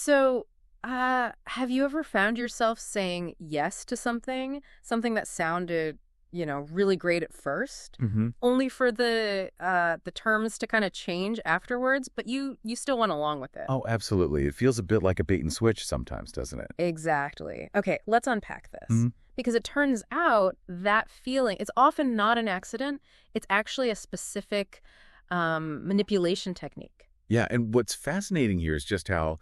So, have you ever found yourself saying yes to something that sounded, really great at first, Hmm. only for the terms to kind of change afterwards, but you still went along with it? Oh, absolutely. It feels a bit like a bait and switch sometimes, doesn't it? Exactly. Okay, let's unpack this. Hmm. Because it turns out that feeling, it's often not an accident. It's actually a specific manipulation technique. Yeah, and what's fascinating here is just how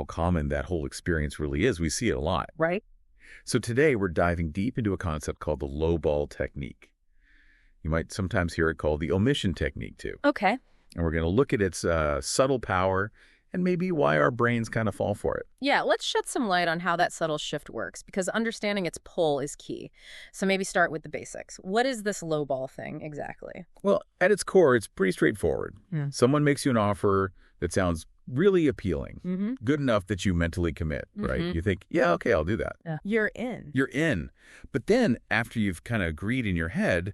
common that whole experience really is. We see it a lot. Right? So today we're diving deep into a concept called the low ball technique. You might sometimes hear it called the omission technique too. Okay. And we're going to look at its subtle power and maybe why our brains kind of fall for it. Yeah, let's shed some light on how that subtle shift works, because understanding its pull is key. So maybe start with the basics. What is this low ball thing exactly? Well, at its core, it's pretty straightforward. Yeah. Someone makes you an offer that sounds really appealing, Mm-hmm. good enough that you mentally commit, right? Mhm. You think, yeah, okay, I'll do that. Yeah. You're in. You're in. But then after you've kind of agreed in your head,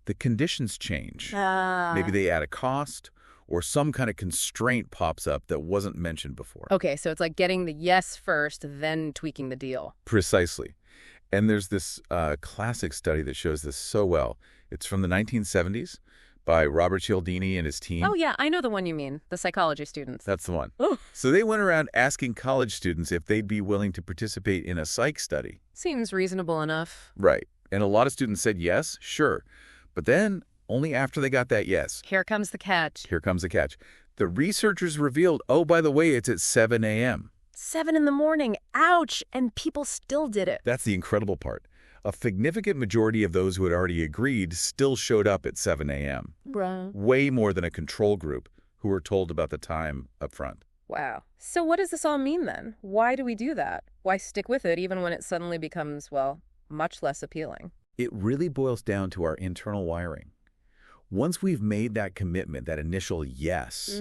the conditions change. Maybe they add a cost or some kind of constraint pops up that wasn't mentioned before. Okay, so it's like getting the yes first, then tweaking the deal. Precisely. And there's this classic study that shows this so well. It's from the 1970s by Robert Cialdini and his team. Oh, yeah, I know the one you mean, the psychology students. That's the one. Oh, So they went around asking college students if they'd be willing to participate in a psych study. seems reasonable enough. Right. And a lot of students said yes, sure. But then only after they got that yes, Here comes the catch. here comes the catch. The researchers revealed, oh, by the way, it's at 7 a.m. 7 in the morning. Ouch! And people still did it. That's the incredible part. A significant majority of those who had already agreed still showed up at 7 a.m. Bruh. Way more than a control group who were told about the time up front. Wow. So what does this all mean then? Why do we do that? Why stick with it even when it suddenly becomes, well, much less appealing? It really boils down to our internal wiring. Once we've made that commitment, that initial yes,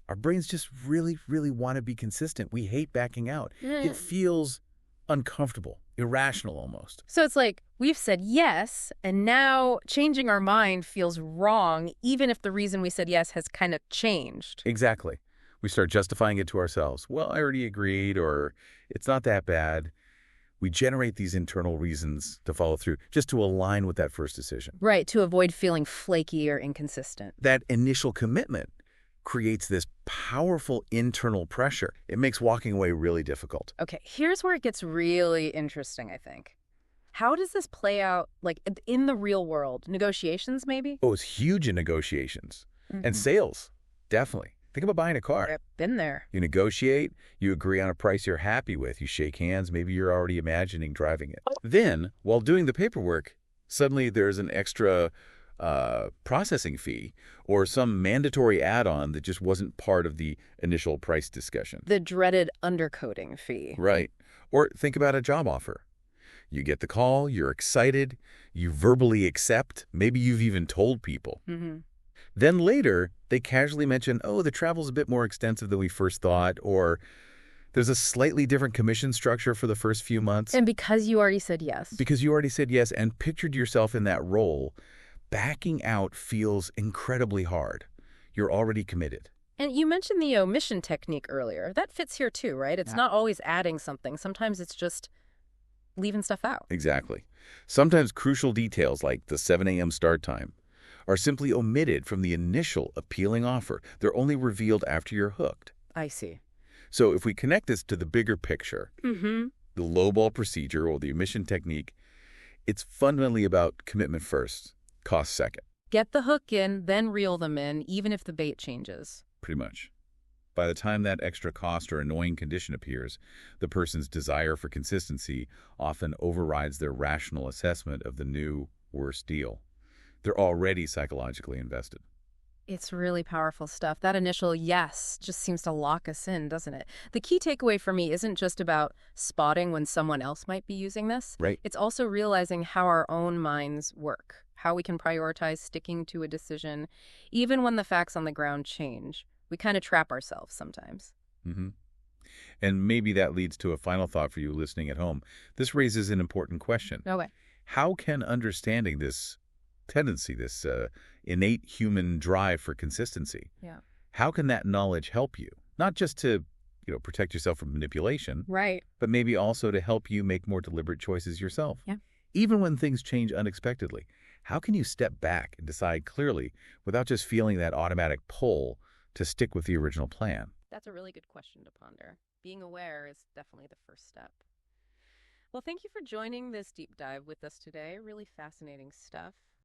our brains just really, really want to be consistent. We hate backing out. It feels uncomfortable, irrational almost. So it's like we've said yes, and now changing our mind feels wrong, even if the reason we said yes has kind of changed. Exactly. We start justifying it to ourselves. Well, I already agreed, or it's not that bad. We generate these internal reasons to follow through, just to align with that first decision. Right, to avoid feeling flaky or inconsistent. That initial commitment creates this powerful internal pressure. It makes walking away really difficult. Okay, here's where it gets really interesting, I think. How does this play out, like, in the real world? Negotiations, maybe? Oh, it's huge in negotiations. Mhm. And sales, definitely. Think about buying a car. Yep, been there. You negotiate, you agree on a price you're happy with, you shake hands, maybe you're already imagining driving it. Then, while doing the paperwork, suddenly there's an extra processing fee or some mandatory add-on that just wasn't part of the initial price discussion. The dreaded undercoating fee. Right. Or think about a job offer. You get the call, you're excited, you verbally accept, maybe you've even told people. Mm-hmm. Then later, they casually mention, oh, the travel's a bit more extensive than we first thought, or there's a slightly different commission structure for the first few months. And because you already said yes. Because you already said yes and pictured yourself in that role, backing out feels incredibly hard. You're already committed. And you mentioned the omission technique earlier. That fits here too, right? It's not always adding something. Sometimes it's just leaving stuff out. Exactly. Sometimes crucial details like the 7 a.m. start time are simply omitted from the initial appealing offer. They're only revealed after you're hooked. I see. So if we connect this to the bigger picture, Mm-hmm. the lowball procedure or the omission technique, it's fundamentally about commitment first, cost second, Get the hook in, then reel them in, even if the bait changes. pretty much. By the time that extra cost or annoying condition appears, the person's desire for consistency often overrides their rational assessment of the new, worse deal. They're already psychologically invested. It's really powerful stuff. That initial yes just seems to lock us in, doesn't it? The key takeaway for me isn't just about spotting when someone else might be using this. Right. It's also realizing how our own minds work, how we can prioritize sticking to a decision, even when the facts on the ground change. We kind of trap ourselves sometimes. Mm-hmm. And maybe that leads to a final thought for you listening at home. This raises an important question. Okay. How can understanding this tendency, this innate human drive for consistency, Yeah. how can that knowledge help you? Not just to, protect yourself from manipulation, Right. but maybe also to help you make more deliberate choices yourself. Yeah. Even when things change unexpectedly, how can you step back and decide clearly without just feeling that automatic pull to stick with the original plan? That's a really good question to ponder. Being aware is definitely the first step. Well, thank you for joining this deep dive with us today. Really fascinating stuff.